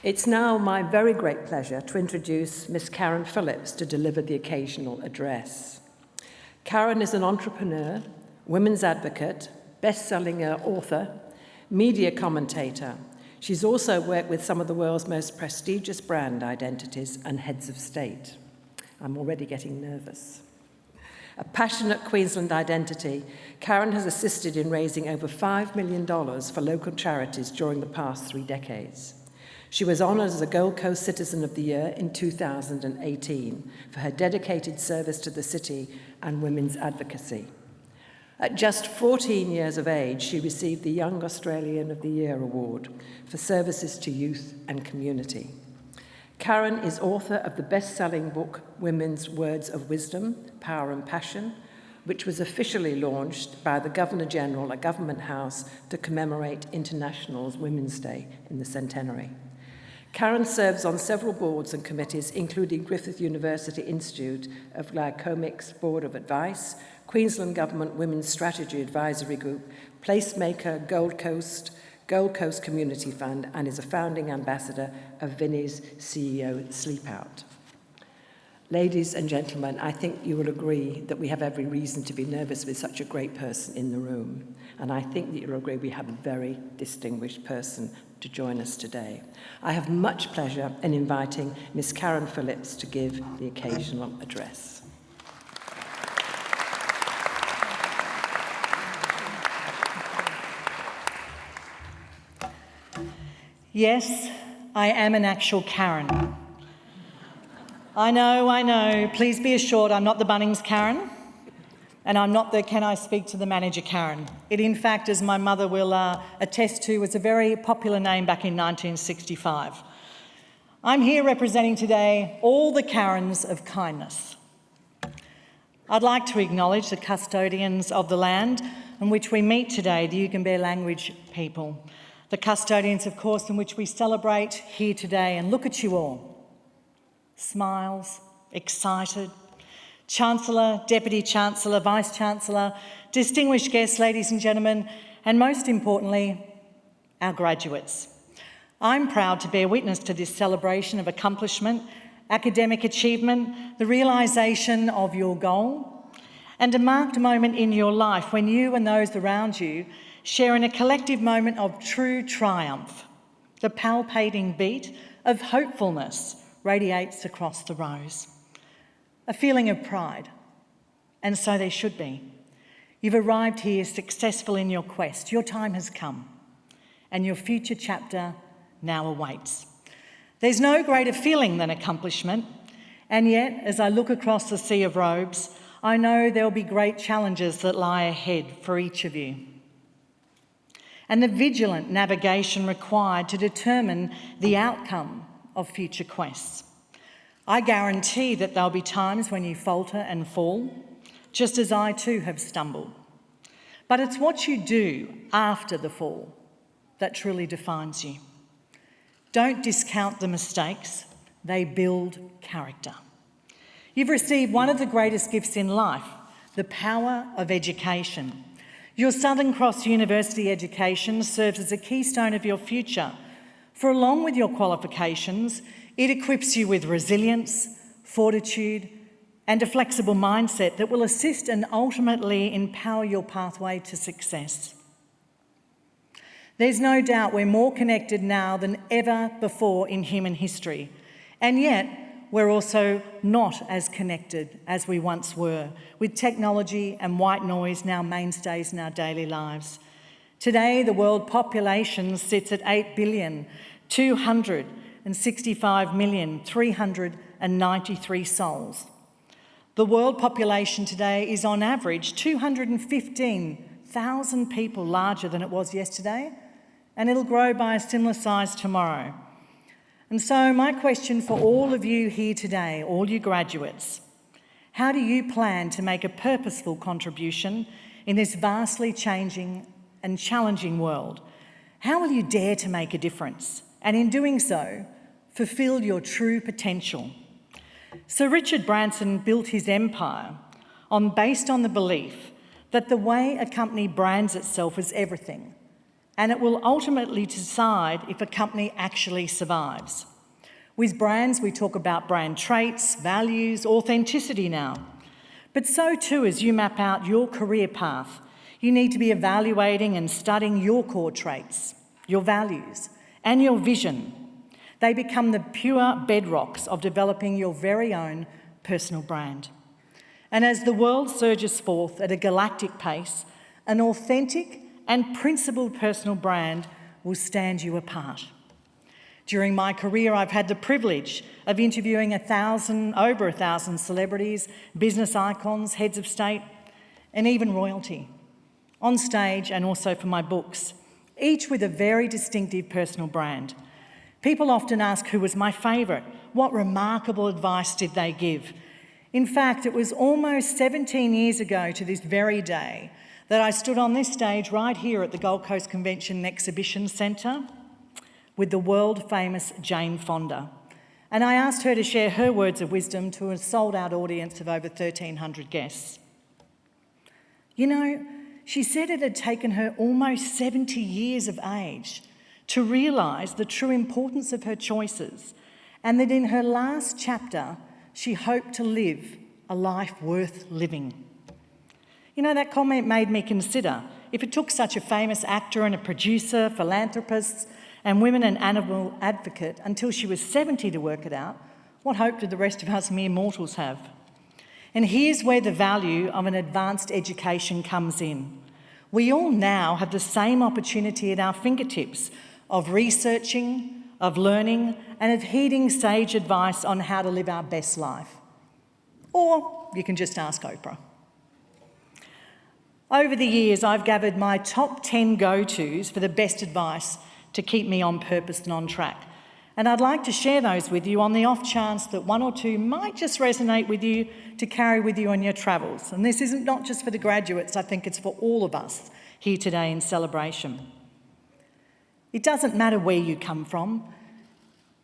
It's now my very great pleasure to introduce Miss Karen Phillips to deliver the occasional address. Karen is an entrepreneur, women's advocate, best-selling author, media commentator. She's also worked with some of the world's most prestigious brand identities and heads of state. I'm already getting nervous. A passionate Queensland identity, Karen has assisted in raising over $5 million for local charities during the past 3 decades. She was honoured as a Gold Coast Citizen of the Year in 2018 for her dedicated service to the city and women's advocacy. At just 14 years of age, she received the Young Australian of the Year award for services to youth and community. Karen is author of the best-selling book, Women's Words of Wisdom, Power and Passion, which was officially launched by the Governor-General at Government House to commemorate International Women's Day in the centenary. Karen serves on several boards and committees, including Griffith University Institute of Glycomics Board of Advice, Queensland Government Women's Strategy Advisory Group, Placemaker Gold Coast Community Fund, and is a founding ambassador of Vinnie's CEO Sleep Out. Ladies and gentlemen, I think you will agree that we have every reason to be nervous with such a great person in the room. And I think that you'll agree we have a very distinguished person to join us today. I have much pleasure in inviting Miss Karen Phillips to give the occasional address. Yes, I am an actual Karen. I know. Please be assured I'm not the Bunnings Karen, and I'm not the can I speak to the manager Karen. It, in fact, as my mother will attest to, was a very popular name back in 1965. I'm here representing today all the Karens of kindness. I'd like to acknowledge the custodians of the land on which we meet today, the Yugambeh language people. The custodians, of course, in which we celebrate here today. And look at you all. Smiles, excited. Chancellor, Deputy Chancellor, Vice-Chancellor, distinguished guests, ladies and gentlemen, and most importantly, our graduates. I'm proud to bear witness to this celebration of accomplishment, academic achievement, the realisation of your goal, and a marked moment in your life when you and those around you share in a collective moment of true triumph. The palpating beat of hopefulness radiates across the rows. A feeling of pride, and so there should be. You've arrived here successful in your quest. Your time has come, and your future chapter now awaits. There's no greater feeling than accomplishment, and yet, as I look across the sea of robes, I know there'll be great challenges that lie ahead for each of you, and the vigilant navigation required to determine the outcome of future quests. I guarantee that there'll be times when you falter and fall, just as I too have stumbled. But it's what you do after the fall that truly defines you. Don't discount the mistakes, they build character. You've received one of the greatest gifts in life, the power of education. Your Southern Cross University education serves as a keystone of your future, for along with your qualifications, it equips you with resilience, fortitude, and a flexible mindset that will assist and ultimately empower your pathway to success. There's no doubt we're more connected now than ever before in human history, and yet we're also not as connected as we once were, with technology and white noise now mainstays in our daily lives. Today, the world population sits at 8,265,393 souls. The world population today is on average 215,000 people larger than it was yesterday, and it'll grow by a similar size tomorrow. And so my question for all of you here today, all you graduates, how do you plan to make a purposeful contribution in this vastly changing and challenging world? How will you dare to make a difference? And in doing so, fulfil your true potential. Sir Richard Branson built his empire based on the belief that the way a company brands itself is everything. and it will ultimately decide if a company actually survives. With brands, we talk about brand traits, values, authenticity now. But so too, as you map out your career path, you need to be evaluating and studying your core traits, your values, and your vision. They become the pure bedrocks of developing your very own personal brand. And as the world surges forth at a galactic pace, an authentic and principled personal brand will stand you apart. During my career, I've had the privilege of interviewing over 1,000 celebrities, business icons, heads of state, and even royalty, on stage and also for my books, each with a very distinctive personal brand. People often ask who was my favourite, what remarkable advice did they give? In fact, it was almost 17 years ago to this very day that I stood on this stage right here at the Gold Coast Convention and Exhibition Centre with the world-famous Jane Fonda. And I asked her to share her words of wisdom to a sold-out audience of over 1,300 guests. You know, she said it had taken her almost 70 years of age to realise the true importance of her choices, and that in her last chapter, she hoped to live a life worth living. You know, that comment made me consider, if it took such a famous actor and a producer, philanthropist, and women and animal advocate until she was 70 to work it out, what hope did the rest of us mere mortals have? And here's where the value of an advanced education comes in. We all now have the same opportunity at our fingertips of researching, of learning, and of heeding sage advice on how to live our best life. Or you can just ask Oprah. Over the years, I've gathered my top 10 go-tos for the best advice to keep me on purpose and on track. And I'd like to share those with you on the off chance that one or two might just resonate with you to carry with you on your travels. And this isn't not just for the graduates, I think it's for all of us here today in celebration. It doesn't matter where you come from,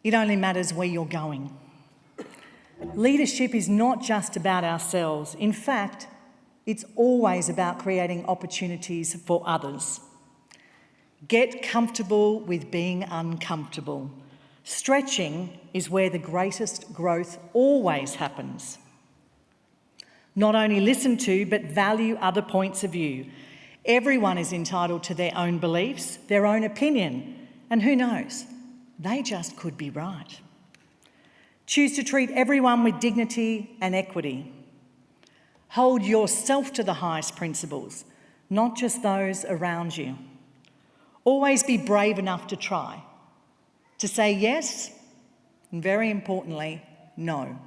it only matters where you're going. Leadership is not just about ourselves. In fact, it's always about creating opportunities for others. Get comfortable with being uncomfortable. Stretching is where the greatest growth always happens. Not only listen to, but value other points of view. Everyone is entitled to their own beliefs, their own opinion, and who knows, they just could be right. Choose to treat everyone with dignity and equity. Hold yourself to the highest principles, not just those around you. Always be brave enough to try, to say yes, and very importantly, no.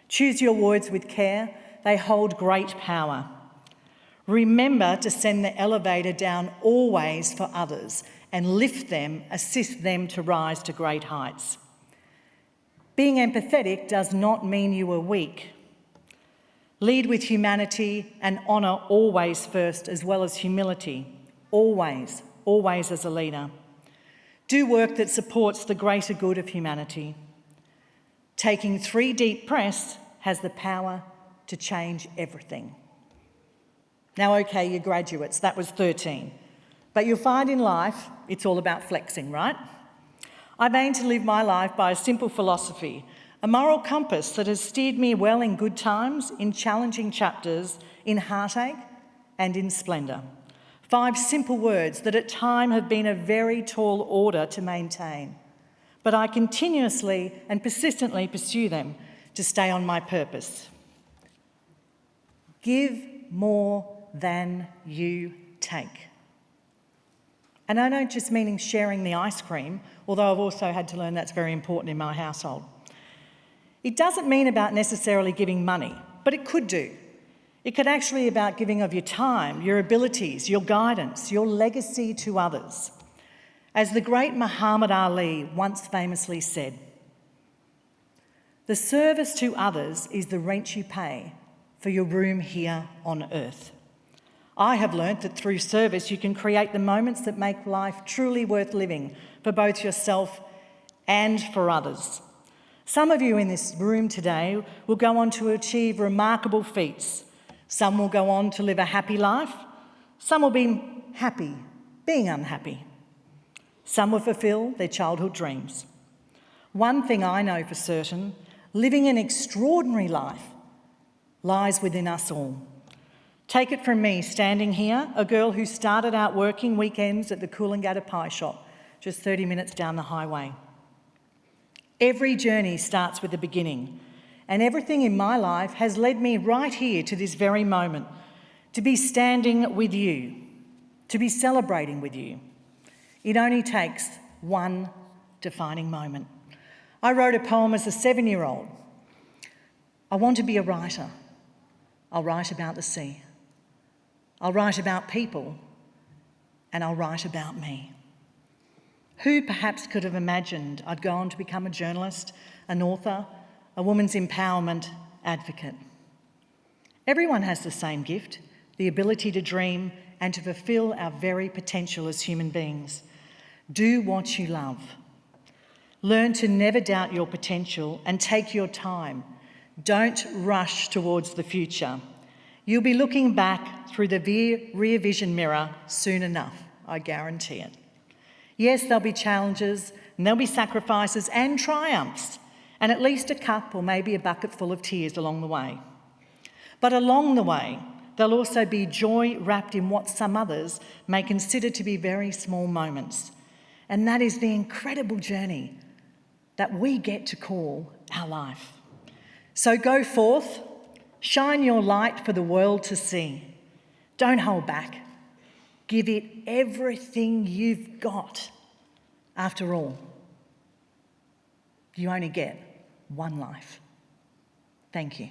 Choose your words with care. They hold great power. Remember to send the elevator down always for others and lift them, assist them to rise to great heights. Being empathetic does not mean you are weak. Lead with humanity and honour always first, as well as humility. Always, always as a leader. Do work that supports the greater good of humanity. Taking 3 deep breaths has the power to change everything. Now, okay, you graduates, that was 13. But you'll find in life, it's all about flexing, right? I've aimed to live my life by a simple philosophy, a moral compass that has steered me well in good times, in challenging chapters, in heartache and in splendour. 5 simple words that at times have been a very tall order to maintain. But I continuously and persistently pursue them to stay on my purpose. Give more than you take. And I don't just mean sharing the ice cream, although I've also had to learn that's very important in my household. It doesn't mean about necessarily giving money, but it could do. It could actually be about giving of your time, your abilities, your guidance, your legacy to others. As the great Muhammad Ali once famously said, "The service to others is the rent you pay for your room here on earth." I have learnt that through service you can create the moments that make life truly worth living for both yourself and for others. Some of you in this room today will go on to achieve remarkable feats. Some will go on to live a happy life. Some will be happy being unhappy. Some will fulfil their childhood dreams. One thing I know for certain, living an extraordinary life lies within us all. Take it from me, standing here, a girl who started out working weekends at the Coolangatta Pie Shop, just 30 minutes down the highway. Every journey starts with a beginning, and everything in my life has led me right here to this very moment, to be standing with you, to be celebrating with you. It only takes one defining moment. I wrote a poem as a 7-year-old. I want to be a writer. I'll write about the sea. I'll write about people, and I'll write about me. Who perhaps could have imagined I'd go on to become a journalist, an author, a women's empowerment advocate? Everyone has the same gift, the ability to dream and to fulfil our very potential as human beings. Do what you love. Learn to never doubt your potential and take your time. Don't rush towards the future. You'll be looking back through the rear vision mirror soon enough, I guarantee it. Yes, there'll be challenges, and there'll be sacrifices and triumphs, and at least a cup or maybe a bucket full of tears along the way. But along the way, there'll also be joy wrapped in what some others may consider to be very small moments. And that is the incredible journey that we get to call our life. So go forth, shine your light for the world to see. Don't hold back. Give it everything you've got. After all, you only get one life. Thank you.